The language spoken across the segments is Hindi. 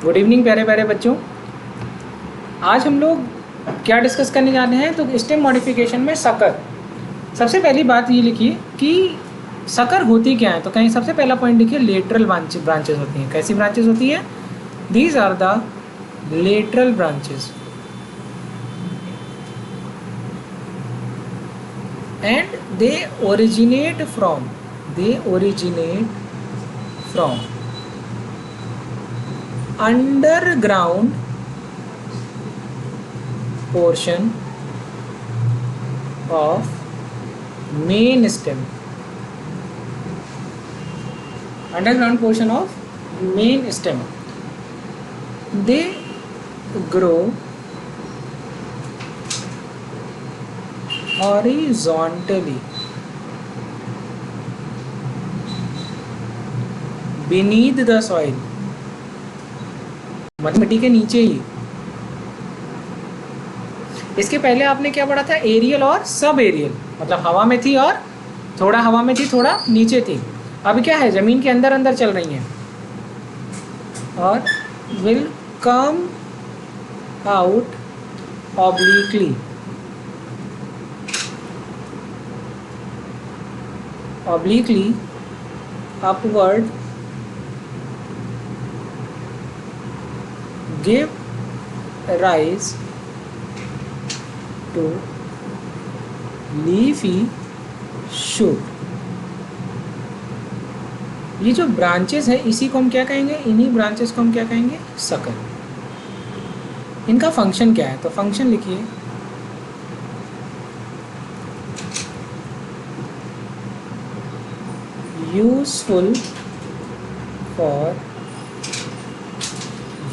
गुड इवनिंग प्यारे प्यारे बच्चों। आज हम लोग क्या डिस्कस करने जा रहे हैं, तो स्टेम मॉडिफिकेशन में सकर। सबसे पहली बात ये लिखिए कि सकर होती क्या है। तो कहीं सबसे पहला पॉइंट लिखिए, लेटरल ब्रांचेस होती हैं। कैसी ब्रांचेस होती हैं? These are the lateral branches and they originate from underground portion of main stem. Underground portion of main stem. They grow horizontally beneath the soil. मिट्टी के नीचे ही। इसके पहले आपने क्या पढ़ा था? एरियल और सब एरियल, मतलब हवा में थी और थोड़ा हवा में थी, थोड़ा नीचे थी। अब क्या है, जमीन के अंदर अंदर चल रही हैं और will come out obliquely upward, give rise to leafy shoot. ये जो ब्रांचेस है इसी को हम क्या कहेंगे? इन्हीं ब्रांचेस को हम क्या कहेंगे? सकर। इनका फंक्शन क्या है? तो फंक्शन लिखिए, useful for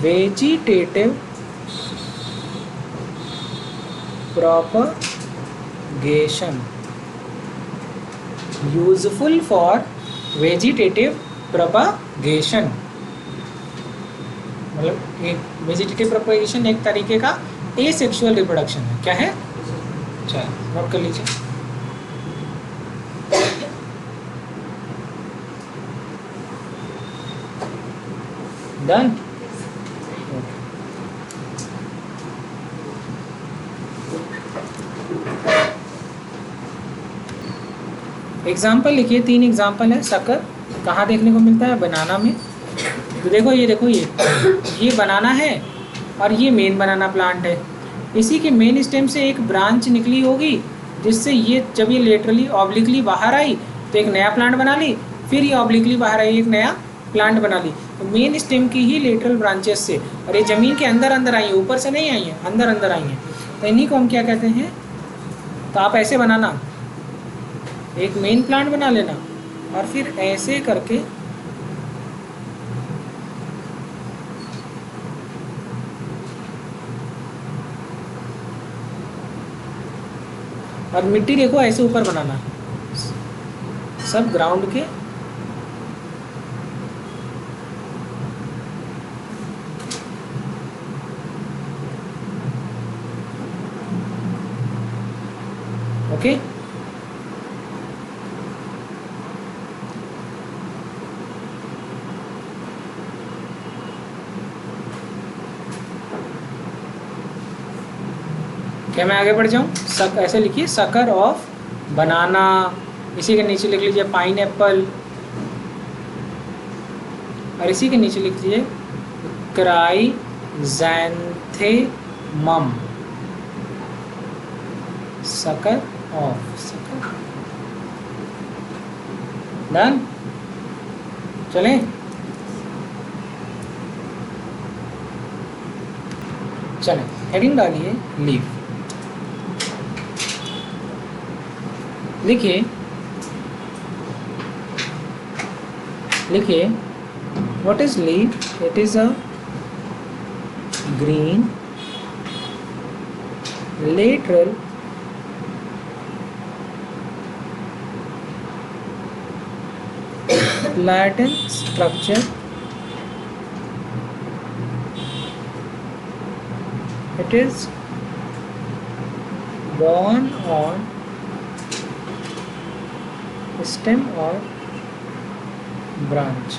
vegetative propagation. Useful for vegetative propagation मतलब एक वेजिटेटिव प्रोपगेशन एक तरीके का एसेक्सुअल रिप्रोडक्शन है। क्या है? चलो नोट कर लीजिए। डन। एग्जाम्पल लिखिए, 3 एग्जाम्पल है। सकर कहाँ देखने को मिलता है? बनाना में। तो देखो ये बनाना है और ये मेन बनाना प्लांट है। इसी के मेन स्टेम से एक ब्रांच निकली होगी, जिससे ये जब ये लेटरली ऑब्लिकली बाहर आई तो एक नया प्लांट बना ली, फिर ये ऑब्लिकली बाहर आई एक नया प्लांट बना ली। तो मेन स्टेम की ही लेटरल ब्रांचेस से, और ये ज़मीन के अंदर अंदर आई है, ऊपर से नहीं आई है, अंदर अंदर आई हैं। तो इन्हीं को हम क्या कहते हैं? तो आप ऐसे बनाना, एक मेन प्लांट बना लेना और फिर ऐसे करके और मिट्टी देखो ऐसे ऊपर बनाना, सब ग्राउंड के। ओके, क्या मैं आगे बढ़ जाऊँ? ऐसे लिखिए, सकर ऑफ बनाना। इसी के नीचे लिख लीजिए पाइन एप्पल, और इसी के नीचे लिख लीजिए chrysanthemum. Sucker of sucker. Done. चलें, चलें हेडिंग डालिए लीफ। लिखिए what is leaf? It is a green lateral flattened structure. It is borne on stem or branch.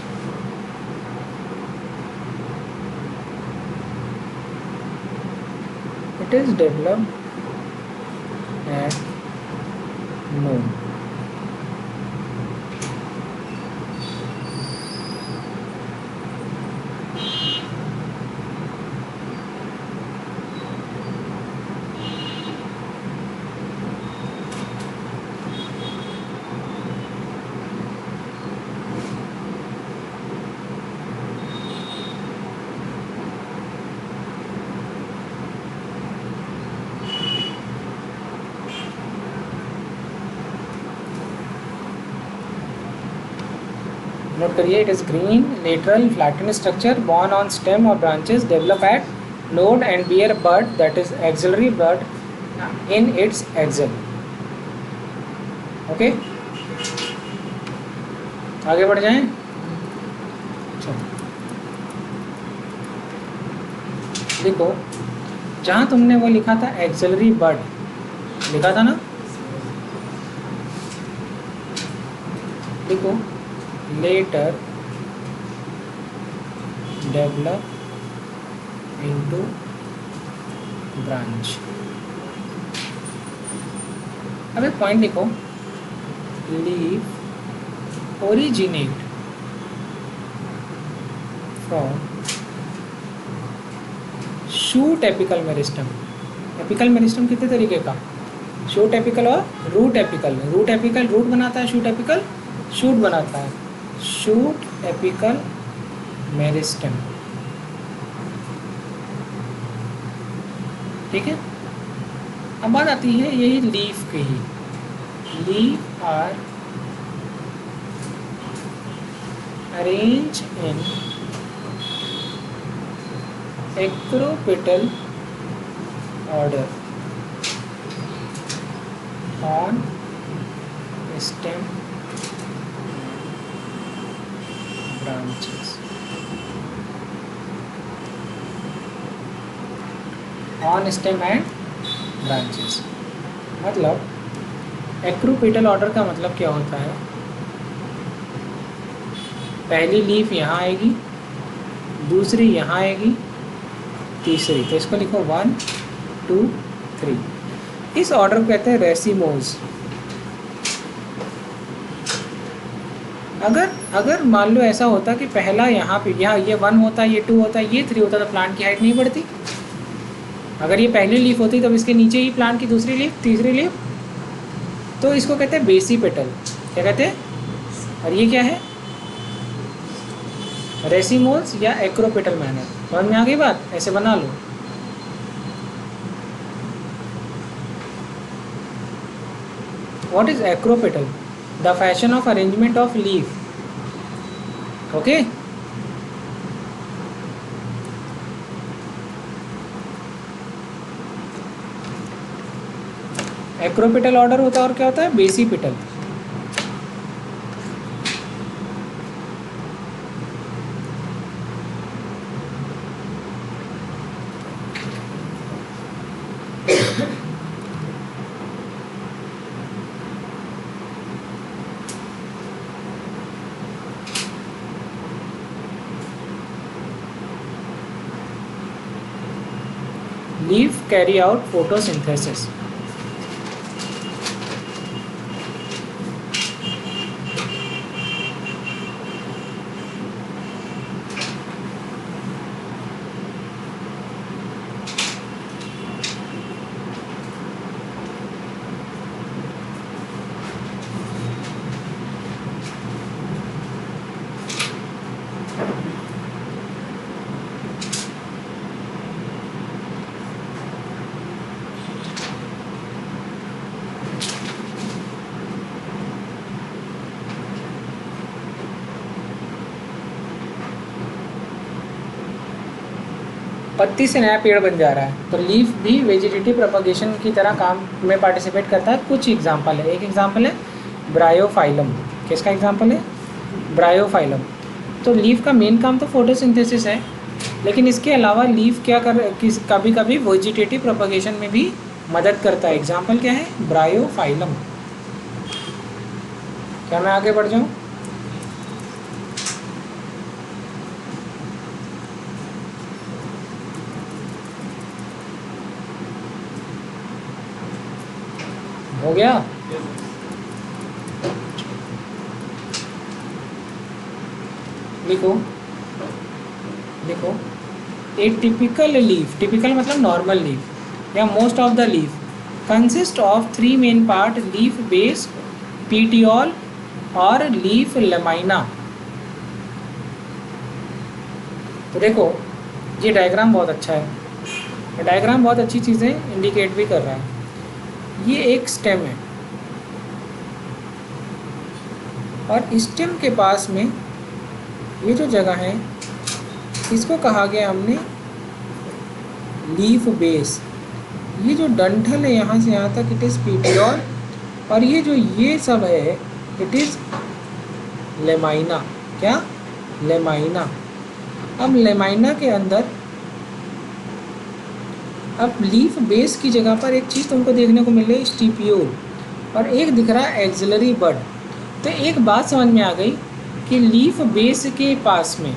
It is developed at node. Note करिए, it is green lateral flattened structure borne on stem और branches develop at node and bear bud that is axillary bud in its axil. Okay, आगे बढ़ जाएं। देखो, जहाँ तुमने वो लिखा था एक्सिलरी बड लिखा था ना, देखो later develop into branch। अब एक पॉइंट लिखो, leaf originate from shoot apical meristem. Apical meristem कितने तरीके का, शूट एपिकल और root apical. Root apical root बनाता है, शूट एपिकल शूट बनाता है। शूट एपिकल मेरिस्टम, ठीक है। अब बात आती है यही लीफ की ही। Leaf are arrange in acropetal order on stem branches on stem and branches। मतलब एक्रोपेटल ऑर्डर का मतलब क्या होता है, पहली लीफ यहाँ आएगी, दूसरी यहाँ आएगी, तीसरी, तो इसको लिखो 1 2 3। इस ऑर्डर को कहते हैं रेसिमोज। अगर मान लो ऐसा होता कि पहला यहाँ पे यहाँ ये 1 होता, ये 2 होता, ये 3 होता, तो प्लांट की हाइट नहीं बढ़ती। अगर ये पहली लीफ होती तब इसके नीचे ही प्लांट की दूसरी लीफ, तीसरी लीफ, तो इसको कहते हैं बेसिपेटल। क्या कहते हैं? और ये क्या है? रेसिमोल्स या एक्रोपेटल मैनर। समझ में आ गई बात? ऐसे बना लो। What is acropetal? The fashion of arrangement of leaf. Okay. Acropetal order होता है और क्या होता है? Basipetal. Leaf carry out photosynthesis. पत्ती से नया पेड़ बन जा रहा है, तो लीफ भी वेजिटेटिव प्रोपगेशन की तरह काम में पार्टिसिपेट करता है। कुछ एग्जांपल है, एक एग्जांपल है ब्रायोफाइलम। किसका एग्जांपल है? ब्रायोफाइलम। तो लीफ का मेन काम तो फोटोसिंथेसिस है, लेकिन इसके अलावा लीफ क्या कभी कभी वेजिटेटिव प्रोपगेशन में भी मदद करता है। एग्जाम्पल क्या है? ब्रायोफाइलम। क्या मैं आगे बढ़ जाऊँ? हो गया। लिखो लिखो, ए टिपिकल लीफ, टिपिकल मतलब नॉर्मल लीफ या most of the leaf consist of 3 main part, leaf base, petiole और लीफ लेमाइना। तो देखो ये डायग्राम बहुत अच्छा है, ये डायग्राम बहुत अच्छी चीज़ें इंडिकेट भी कर रहा है। ये एक स्टेम है और स्टेम के पास में ये जो जगह है इसको कहा गया हमने लीफ बेस। ये जो डंठल है यहाँ से यहाँ तक इट इज़ पीटियोल, और ये सब है इट इज़ लेमाइना। क्या? लेमाइना। अब लेमाइना के अंदर अब लीफ बेस की जगह पर एक चीज़ तुमको देखने को मिल रही है स्टिप्यूल, और एक दिख रहा है एक्सिलरी बड। तो एक बात समझ में आ गई कि लीफ बेस के पास में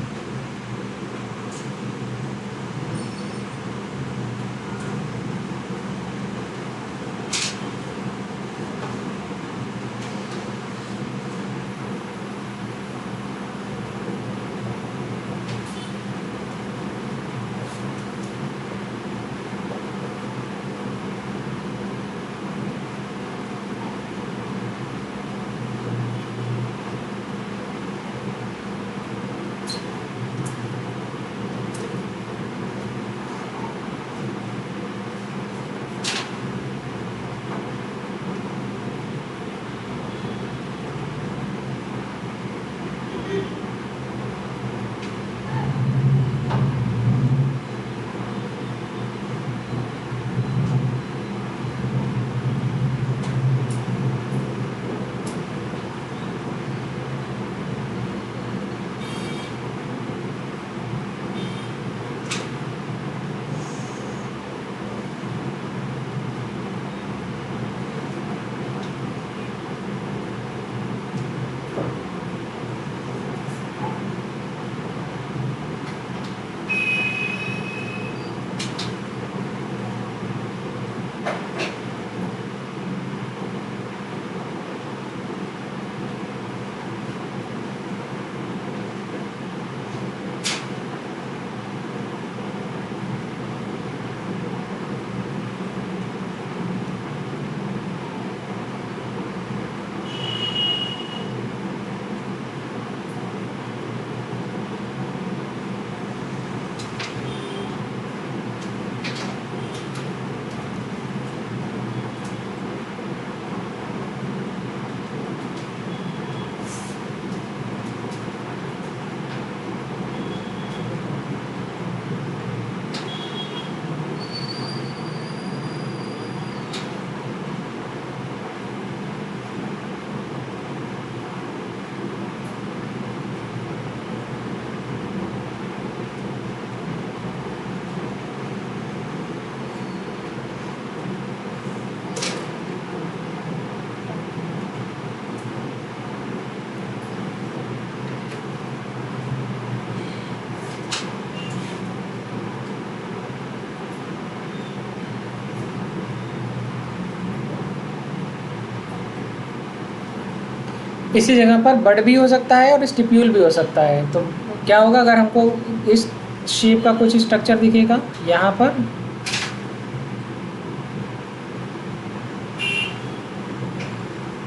इसी जगह पर बड भी हो सकता है और स्टिप्यूल भी हो सकता है। तो क्या होगा अगर हमको इस शेप का कुछ स्ट्रक्चर दिखेगा यहाँ पर,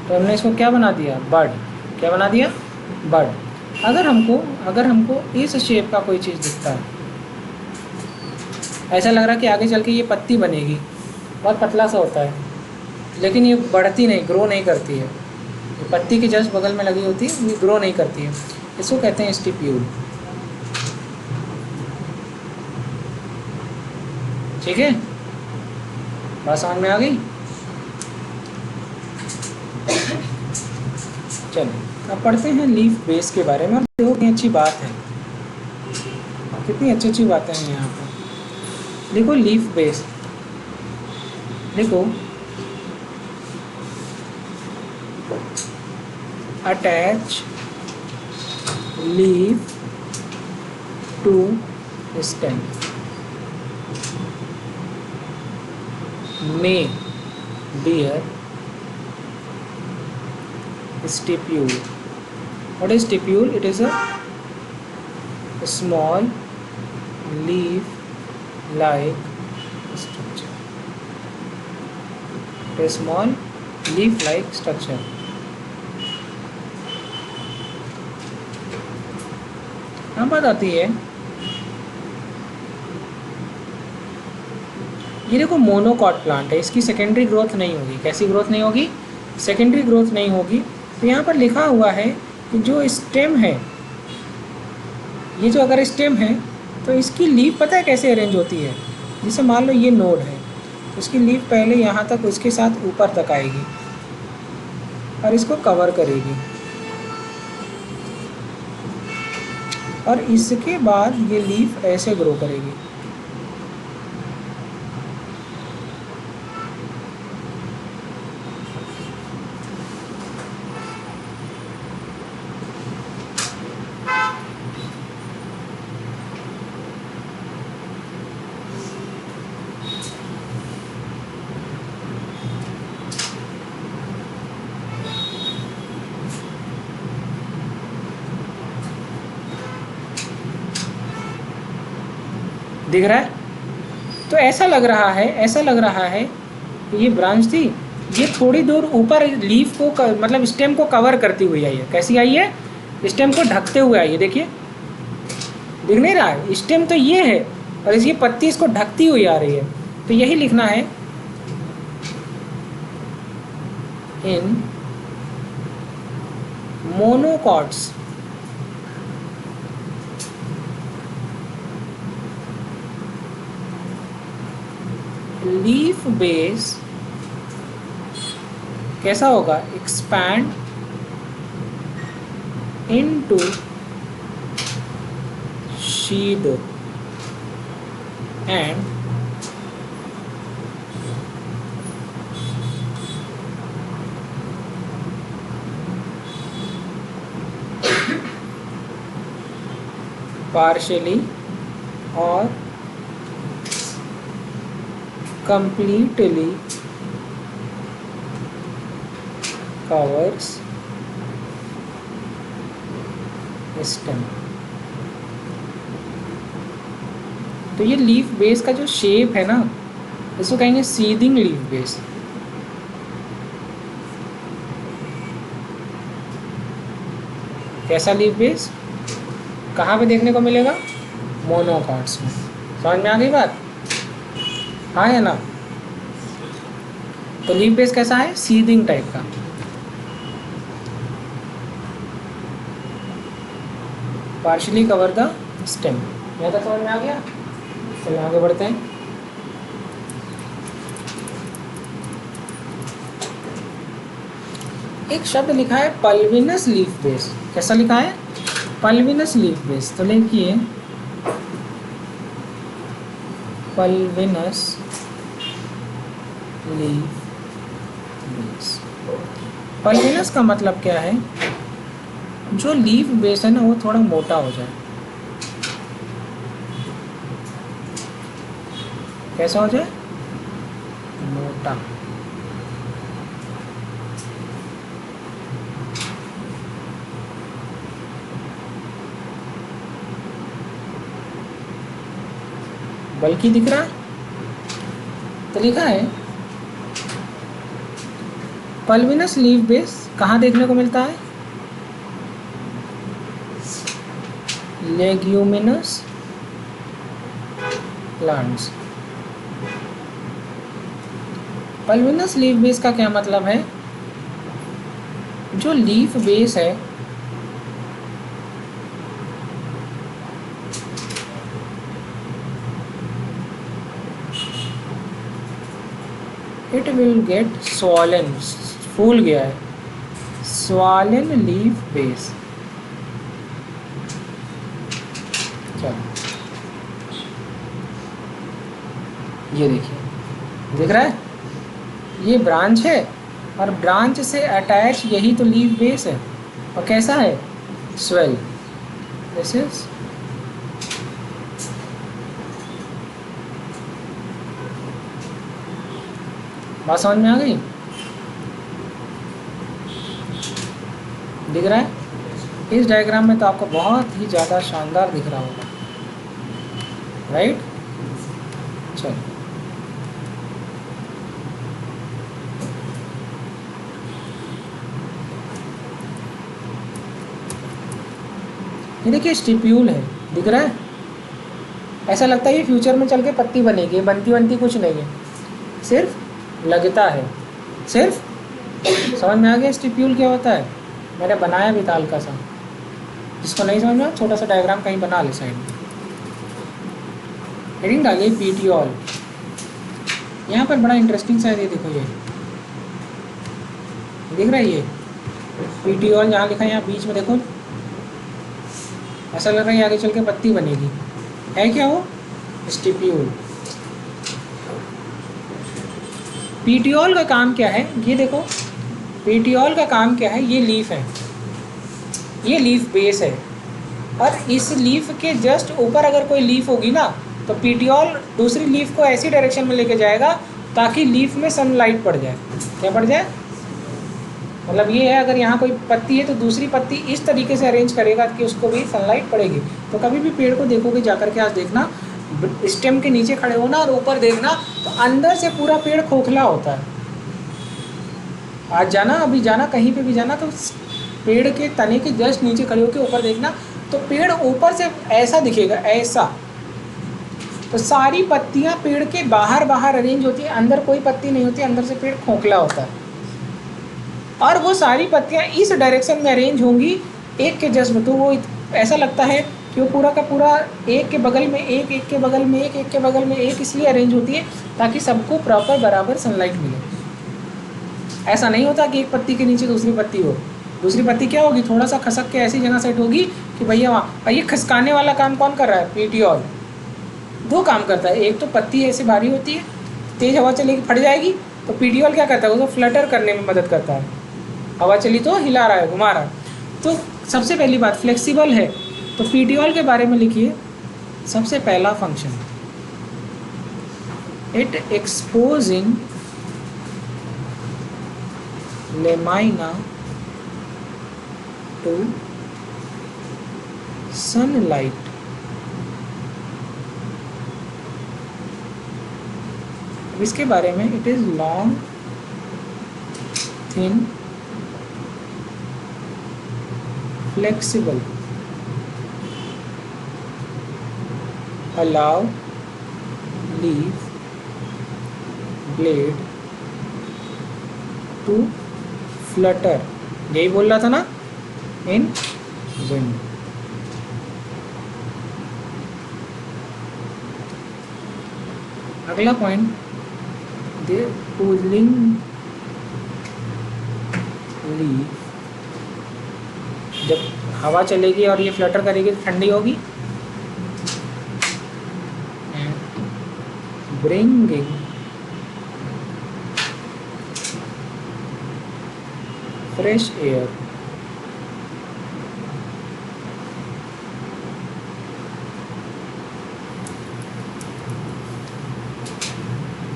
तो हमने इसको क्या बना दिया? बड। क्या बना दिया? बड। अगर हमको इस शेप का कोई चीज़ दिखता है, ऐसा लग रहा है कि आगे चल के ये पत्ती बनेगी, बहुत पतला सा होता है लेकिन ये बढ़ती नहीं, ग्रो नहीं करती है, ये पत्ती के जस्ट बगल में लगी होती है, ये ग्रो नहीं करती है, इसको कहते हैं स्टिप्यूल। ठीक है, बात समझ में आ गई? चलो अब पढ़ते हैं लीफ बेस के बारे में। और देखो कितनी अच्छी बात है, कितनी अच्छी अच्छी बातें हैं यहाँ पर। देखो लीफ बेस, देखो attach leaf to stem, may bear stipule. What is stipule? It is a small leaf-like structure. It is small leaf-like structure. अब बात आती है, ये देखो मोनोकॉट प्लांट है, इसकी सेकेंडरी ग्रोथ नहीं होगी. कैसी ग्रोथ नहीं होगी? सेकेंडरी ग्रोथ नहीं होगी. तो यहाँ पर लिखा हुआ है कि जो स्टेम है, ये जो अगर स्टेम है तो इसकी लीफ पता है कैसे अरेंज होती है. जैसे मान लो ये नोड है, तो इसकी लीफ पहले यहाँ तक उसके साथ ऊपर तक आएगी और इसको कवर करेगी, और इसके बाद ये लीफ ऐसे ग्रो करेगी. दिख रहा है? तो ऐसा लग रहा है कि ये ब्रांच थी, ये थोड़ी दूर ऊपर लीफ को मतलब स्टेम को कवर करती हुई आई है. कैसी आई है? स्टेम को ढकते हुए आई है. देखिए, दिख नहीं रहा है? स्टेम तो ये है और इसकी पत्ती इसको ढकती हुई आ रही है. तो यही लिखना है, इन मोनोकॉट्स लीफ बेस कैसा होगा? Expand into शीड and partially or completely covers stem. तो ये लीफ बेस का जो शेप है ना, इसको कहेंगे सीडिंग लीफ बेस. कैसा लीफ बेस? कहाँ पे देखने को मिलेगा? मोनोकॉट्स में. समझ में आ गई बात? हाँ है ना? तो लीफ बेस कैसा है? सीडिंग टाइप का. Partially cover the stem. यहाँ तक समझ में आ गया? चलिए आगे बढ़ते हैं. एक शब्द लिखा है पल्विनस लीफ बेस. कैसा लिखा है? Pulvinus leaf base. तो लिखिए पल्विनस लीफ बेस. पल्विनस का मतलब क्या है? जो लीफ बेस है ना, वो थोड़ा मोटा हो जाए. कैसा हो जाए? मोटा. बल्कि दिख रहा है? तो लिखा है पल्विनस लीफ बेस कहाँ देखने को मिलता है? Leguminous plants. Pulvinus leaf base का क्या मतलब है? जो लीफ बेस है इट विल गेट स्वॉलन. फूल गया है. Swollen leaf base. चलो ये देखिए, दिख रहा है? ये ब्रांच है और ब्रांच से अटैच यही तो लीफ बेस है. और कैसा है? स्वेल. दिस इज बात समझ में आ गई? दिख रहा है? इस डायग्राम में तो आपको बहुत ही ज़्यादा शानदार दिख रहा होगा, राइट? चलो, ये देखिए स्टिप्यूल है, दिख रहा है? ऐसा लगता है ये फ्यूचर में चल के पत्ती बनेगी, बनती कुछ नहीं है, सिर्फ लगता है। सिर्फ समझ में आ गया स्टिप्यूल क्या होता है? मैंने बनाया भी था हल्का सा, जिसको नहीं समझ में छोटा सा डायग्राम कहीं बना ले साइड में। हेडिंग डालिए पीटियोल। यहाँ पर बड़ा इंटरेस्टिंग सा है, ये देखो, ये दिख रहा है ये पीटियोल जहाँ लिखा है, यहाँ बीच में देखो, ऐसा लग रहा है आगे चल के पत्ती बनेगी। है क्या वो? स्टिप्यूल। पीटियोल का काम क्या है? ये देखो, पीटियोल का काम क्या है? ये लीफ है, ये लीफ बेस है, और इस लीफ के जस्ट ऊपर अगर कोई लीफ होगी ना, तो पीटियोल दूसरी लीफ को ऐसी डायरेक्शन में लेके जाएगा ताकि लीफ में सनलाइट पड़ जाए। क्या पड़ जाए? मतलब ये है, अगर यहाँ कोई पत्ती है तो दूसरी पत्ती इस तरीके से अरेंज करेगा कि उसको भी सनलाइट पड़ेगी। तो कभी भी पेड़ को देखोगे जाकर के, आज देखना, स्टेम के नीचे खड़े होना और ऊपर देखना, तो अंदर से पूरा पेड़ खोखला होता है। आज जाना, अभी जाना, कहीं पे भी जाना, तो पेड़ के तने के जस्ट नीचे खड़े होकर ऊपर देखना, तो पेड़ ऊपर से ऐसा दिखेगा, ऐसा। तो सारी पत्तियां पेड़ के बाहर बाहर अरेंज होती है, अंदर कोई पत्ती नहीं होती, अंदर से पेड़ खोखला होता है। और वो सारी पत्तियां इस डायरेक्शन में अरेंज होंगी एक के जस्ट में, तो वो ऐसा लगता है कि वो पूरा का पूरा एक के बगल में एक, एक के बगल में एक, एक के बगल में एक, इसलिए अरेंज होती है ताकि सबको प्रॉपर बराबर सनलाइट मिले। ऐसा नहीं होता कि एक पत्ती के नीचे दूसरी पत्ती हो। दूसरी पत्ती क्या होगी? थोड़ा सा खसक के ऐसी जगह सेट होगी कि भैया वहाँ। और ये खसकाने वाला काम कौन कर रहा है? पीटियोल। दो काम करता है, एक तो पत्ती ऐसी भारी होती है, तेज़ हवा चलेगी फट जाएगी, तो पीटियोल क्या करता है? वो तो फ्लटर करने में मदद करता है। हवा चली तो हिला रहा है, घुमा रहा है। तो सबसे पहली बात, फ्लेक्सिबल है। तो पीटियोल के बारे में लिखिए, सबसे पहला function, it exposing lamina to sunlight. इसके बारे में, it is long thin flexible, allow leaf blade to flutter। यही बोल रहा था ना, in wind। अगला पॉइंट, दे cooling leaf, जब हवा चलेगी और ये फ्लटर करेगी तो ठंडी होगी। Bringing fresh air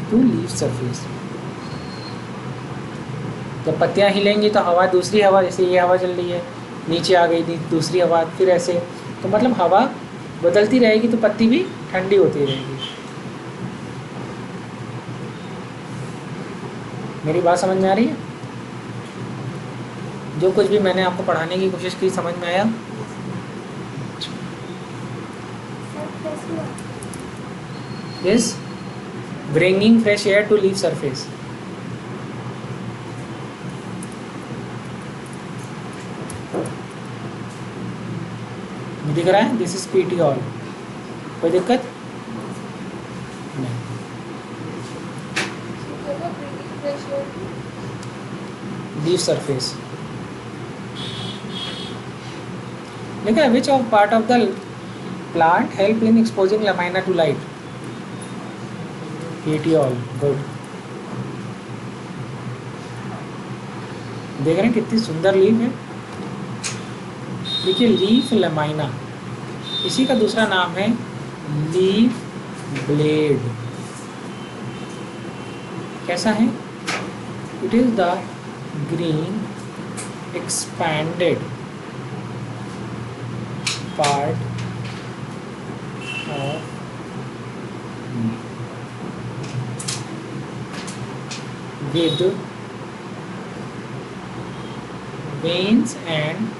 to leaf surface. जब पत्तियां हिलेंगी तो हवा, दूसरी हवा, जैसे ये हवा चल रही है, नीचे आ गई थी दूसरी हवा, फिर ऐसे, तो मतलब हवा बदलती रहेगी तो पत्ती भी ठंडी होती रहेगी। मेरी बात समझ में आ रही है? जो कुछ भी मैंने आपको पढ़ाने की कोशिश की, समझ में आया? Yes, bringing fresh air to leaf surface. दिख रहा है? This is petiole. कोई दिक्कत नहीं। लीफ सरफेस लिखा है, which of part of the plant help in exposing lamina to light? Petiole. Good. देख रहे हैं कितनी सुंदर लीफ है। देखिए, लीफ लेमाइना, इसी का दूसरा नाम है लीफ ब्लेड। कैसा है? It is the green expanded part of with veins and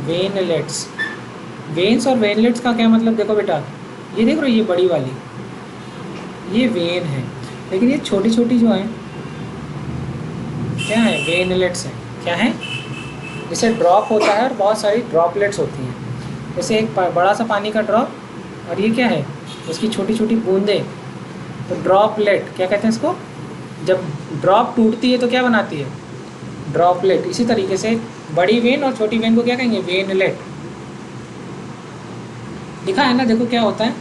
veinlets. Veins और वेनलेट्स का क्या मतलब, देखो बेटा, ये देख रहे हो, ये बड़ी वाली ये वेन है, लेकिन ये छोटी छोटी जो है क्या है, वेनलेट्स हैं। क्या है, जैसे ड्रॉप होता है और बहुत सारी ड्रॉपलेट्स होती हैं, जैसे एक बड़ा सा पानी का ड्रॉप और ये क्या है, उसकी छोटी छोटी बूंदें, तो ड्रॉपलेट क्या कहते हैं इसको। जब ड्रॉप टूटती है तो क्या बनाती है, ड्रॉपलेट। इसी तरीके से बड़ी वेन और छोटी वेन को क्या कहेंगे, वेनलेट। लिखा है ना, देखो क्या होता है,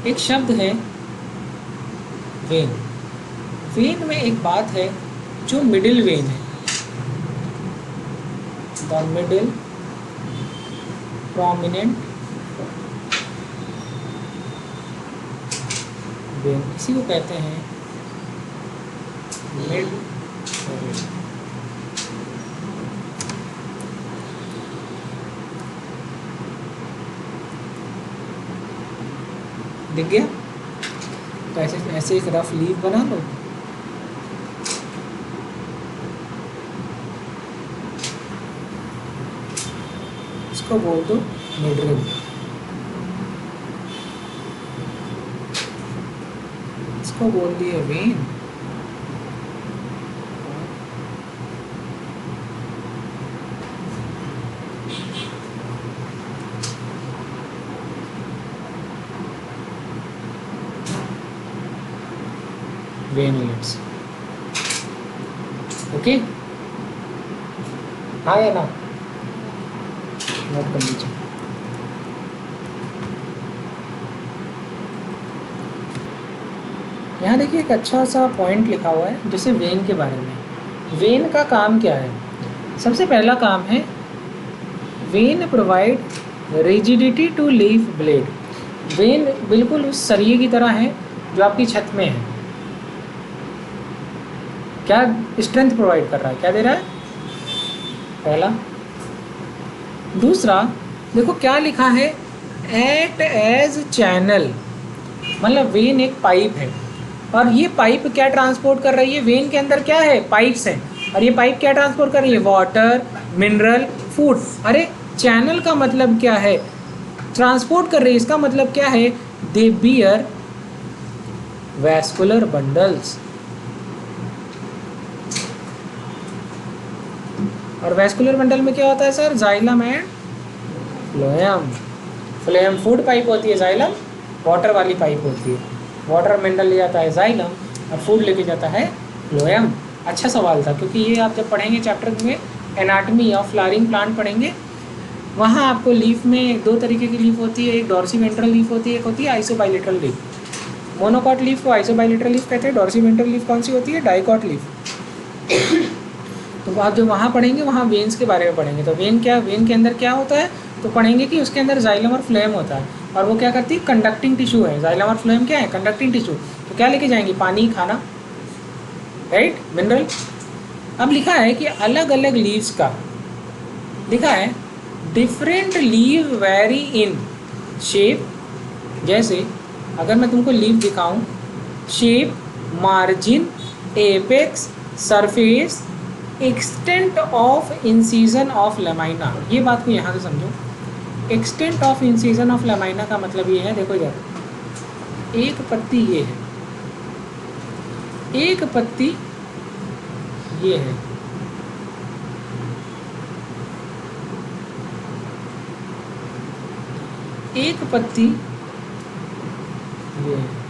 एक शब्द है वेन। वेन में एक बात है, जो मिडिल वेन है, द मिडिल प्रोमिनेंट वेन, इसी को कहते हैं मिड वेन। दिख गया, तो ऐसे एक रफ लीफ बना लो। इसको बोल दो मिडरिम। इसको बोल दिए वेन। वेनलेट्स। ओके, हाँ या ना, नोट कर लीजिए। यहाँ देखिए एक अच्छा सा पॉइंट लिखा हुआ है, जैसे वेन के बारे में। वेन का काम क्या है, सबसे पहला काम है, vein provide rigidity to leaf blade. Vein बिल्कुल उस सरिये की तरह है जो आपकी छत में है। क्या स्ट्रेंथ प्रोवाइड कर रहा है, क्या दे रहा है, पहला। दूसरा देखो क्या लिखा है, एक्ट एज चैनल, मतलब वेन एक पाइप है और ये पाइप क्या ट्रांसपोर्ट कर रही है, वेन के अंदर क्या है, पाइप्स हैं, और ये पाइप क्या ट्रांसपोर्ट कर रही है, वाटर, मिनरल, फूड। अरे चैनल का मतलब क्या है, ट्रांसपोर्ट कर रही है, इसका मतलब क्या है, दे बियर वैस्कुलर बंडल्स। और वैस्कुलर बंडल में क्या होता है sir, xylem and phloem. Phloem food pipe होती है, जाइलम वाटर वाली पाइप होती है। वाटर मिनरल ले जाता है जाइलम और फूड लेके जाता है फ्लोएम। अच्छा सवाल था, क्योंकि ये आप जब पढ़ेंगे चैप्टर में एनाटमी ऑफ फ्लावरिंग प्लांट पढ़ेंगे, वहाँ आपको लीफ में दो तरीके की लीफ होती है, एक डॉर्सीवेंट्रल लीफ होती है, एक होती है आइसोबाइलेटरल लीफ। मोनोकॉट लीफ को आइसोबाइलेटरल लीफ कहते हैं, डॉर्सीवेंट्रल लीफ कौन सी होती है, डाइकॉट लीफ। तो आप जो वहाँ पढ़ेंगे वहाँ वेन्स के बारे में पढ़ेंगे। तो वेन क्या, वेन के अंदर क्या होता है, तो पढ़ेंगे कि उसके अंदर जाइलम और फ्लोएम होता है, और वो क्या करती है, कंडक्टिंग टिश्यू है। जाइलम और फ्लोएम क्या है, कंडक्टिंग टिश्यू। तो क्या लेके जाएंगे, पानी, खाना, राइट, मिनरल। अब लिखा है कि अलग अलग लीव्स का, लिखा है different leave very in shape. जैसे अगर मैं तुमको लीव दिखाऊं, shape, margin, apex, surface, extent of incision of lamina. ये बात को यहाँ से समझो, extent of incision of lamina का मतलब ये है, देखो इधर एक पत्ती ये है, एक पत्ती ये है, एक पत्ती ये है।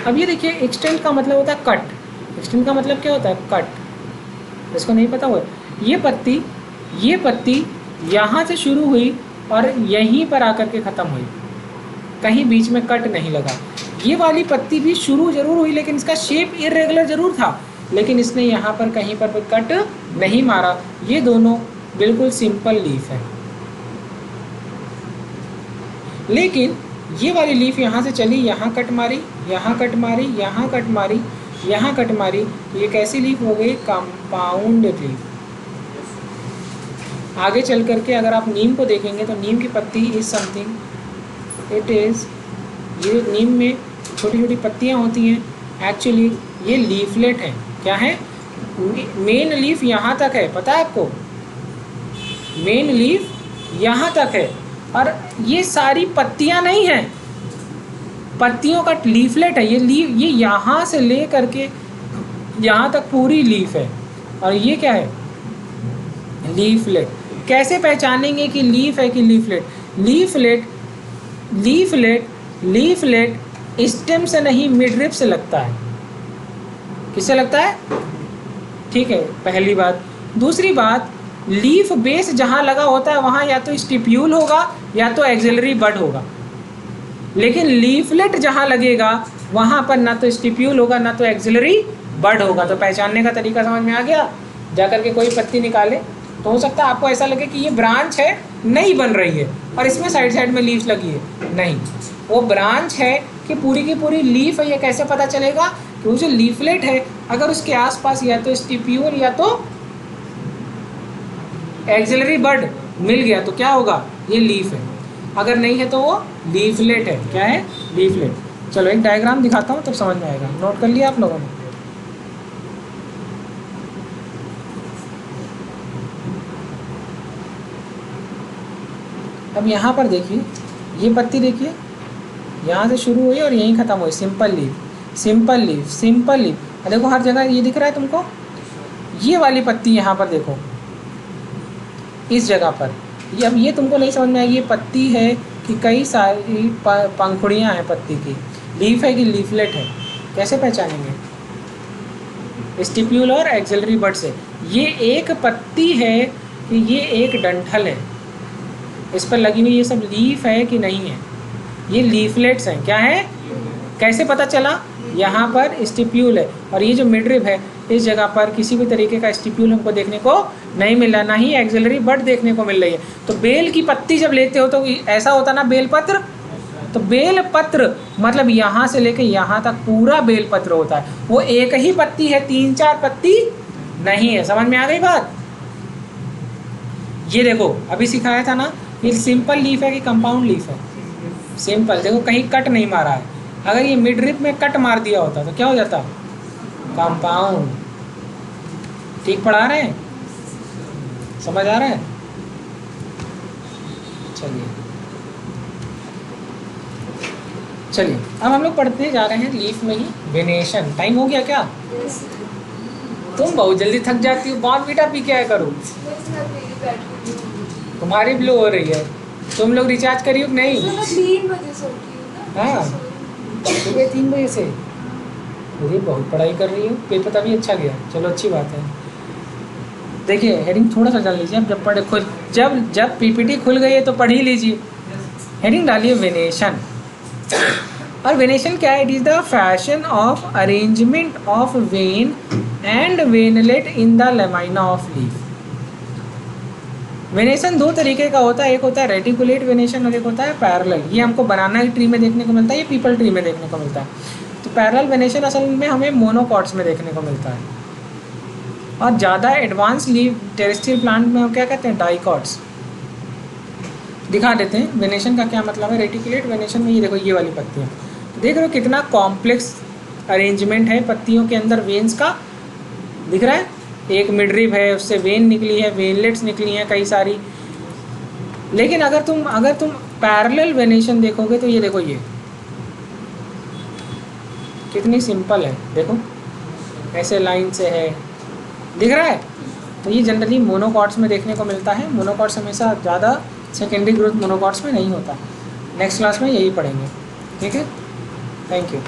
अब ये देखिए, एक्सटेंट का मतलब होता है कट। एक्सटेंट का मतलब क्या होता है, कट। इसको नहीं पता हुआ, ये पत्ती यहाँ से शुरू हुई और यहीं पर आकर के ख़त्म हुई, कहीं बीच में कट नहीं लगा। ये वाली पत्ती भी शुरू जरूर हुई, लेकिन इसका शेप इरेगुलर जरूर था, लेकिन इसने यहाँ पर कहीं पर कट नहीं मारा। ये दोनों बिल्कुल सिंपल लीफ है। लेकिन ये वाली लीफ यहाँ से चली, यहाँ कट मारी, यहाँ कट मारी, यहाँ कट मारी, यहाँ कट मारी, तो ये कैसी लीफ हो गई? Compound leaf. आगे चल करके अगर आप नीम को देखेंगे तो नीम की पत्ती इज समथिंग, इट इज़, ये नीम में छोटी छोटी पत्तियाँ होती हैं, एक्चुअली ये लीफलेट है। क्या है? मेन लीफ यहाँ तक है, पता है आपको? मेन लीफ यहाँ तक है और ये सारी पत्तियाँ नहीं हैं, पत्तियों का लीफलेट है। ये लीफ, ये यहाँ से ले करके यहाँ तक पूरी लीफ है और ये क्या है? लीफलेट। कैसे पहचानेंगे कि लीफ है कि leaflet? Leaflet leaflet leaflet stem से नहीं, मिडरिप से लगता है। किससे लगता है? ठीक है, पहली बात। दूसरी बात, लीफ बेस जहाँ लगा होता है वहाँ या तो स्टिप्यूल होगा या तो एक्सिलरी बड होगा, लेकिन लीफलेट जहाँ लगेगा वहाँ पर ना तो स्टिप्यूल होगा ना तो एक्सिलरी बड होगा। तो पहचानने का तरीका समझ में आ गया? जाकर के कोई पत्ती निकाले तो हो सकता है आपको ऐसा लगे कि ये ब्रांच है, नहीं बन रही है और इसमें साइड साइड में लीफ लगी है। नहीं, वो ब्रांच है कि पूरी की पूरी लीफ है। ये कैसे पता चलेगा? कि वो जो लीफलेट है अगर उसके आसपास या तो स्टिप्यूल या तो एक्सिलरी बड मिल गया तो क्या होगा? ये लीफ है। अगर नहीं है तो वो लीफलेट है। क्या है? लीफलेट। चलो एक डायग्राम दिखाता हूँ तब समझ में आएगा। नोट कर लिया आप लोगों ने? अब यहाँ पर देखिए, ये पत्ती देखिए, यहाँ से शुरू हुई और यहीं ख़त्म हुई। Simple leaf, simple leaf, simple leaf. देखो हर जगह ये दिख रहा है तुमको। ये वाली पत्ती यहाँ पर देखो, इस जगह पर। ये अब ये तुमको नहीं समझ में आएगी ये पत्ती है कि कई सारी पंखुड़ियाँ हैं पत्ती की, लीफ है कि लीफलेट है। कैसे पहचानेंगे? स्टिप्यूल और एक्सिलरी बड से। ये एक पत्ती है कि ये एक डंठल है, इस पर लगी हुई ये सब लीफ है कि नहीं है? ये लीफलेट्स हैं। क्या है? कैसे पता चला? यहाँ पर स्टिप्यूल है और ये जो मिडरिब है इस जगह पर किसी भी तरीके का स्टिप्यूल हमको देखने को नहीं मिल रहा, ना ही एक्सिलरी बड देखने को मिल रही है। तो बेल की पत्ती जब लेते हो तो ऐसा होता ना बेलपत्र, तो बेलपत्र मतलब यहाँ से लेके यहाँ तक पूरा बेलपत्र होता है। वो एक ही पत्ती है, 3-4 पत्ती नहीं है। समझ में आ गई बात? ये देखो अभी सिखाया था ना, ये सिंपल लीफ है कि कंपाउंड लीफ है? सिंपल। देखो कहीं कट नहीं मारा है। अगर ये मिडरिप में कट मार दिया होता तो क्या हो जाता? कंपाउंड। ठीक पढ़ा रहे हैं? समझ आ रहा है? चलिए अब हम लोग पढ़ते जा रहे हैं लीफ में ही वेनेशन। टाइम हो गया क्या? तुम बहुत जल्दी थक जाती हो। बॉर्नवीटा पी के आया करो, तुम्हारी भी लो हो रही है। तुम लोग रिचार्ज करियो कि नहीं? 3 बजे से उठी हूँ ना। हाँ, सुबह 3 बजे से। अरे बहुत पढ़ाई कर रही हो, पेपर तभी अच्छा गया। चलो अच्छी बात है। देखिए हेडिंग थोड़ा सा डाल लीजिए। अब जब पढ़े खुद जब पीपीटी खुल गई है तो पढ़ ही लीजिए। हेडिंग डालिए वेनेशन। और वेनेशन क्या है? It is the fashion of arrangement of vein and veinlet in the lamina of leaf. Venation 2 तरीके का होता है, एक होता है रेटिकुलेट वेनेशन और एक होता है पैरेलल। ये हमको बनाना ट्री में देखने को मिलता है, ये पीपल ट्री में देखने को मिलता है। तो पैरेलल वेनेशन असल में हमें मोनोकॉट्स में देखने को मिलता है और ज़्यादा एडवांस लीव टेरेस्ट्रियल प्लांट में हम क्या कहते हैं? डाइकॉट्स। दिखा देते हैं वेनेशन का क्या मतलब है। रेटिकुलेट वेनेशन में ये देखो ये वाली पत्तियाँ, देख रहे हो कितना कॉम्प्लेक्स अरेंजमेंट है पत्तियों के अंदर वेन्स का। दिख रहा है? एक मिडरिब है, उससे वेन निकली है, वेनलेट्स निकली हैं कई सारी। लेकिन अगर तुम पैरेलल वेनेशन देखोगे तो ये देखो ये कितनी सिंपल है। देखो ऐसे लाइन से है, दिख रहा है? तो ये जनरली मोनोकॉट्स में देखने को मिलता है। मोनोकॉट्स हमेशा ज़्यादा सेकेंडरी ग्रोथ मोनोकॉट्स में नहीं होता। नेक्स्ट क्लास में यही पढ़ेंगे। ठीक है, थैंक यू।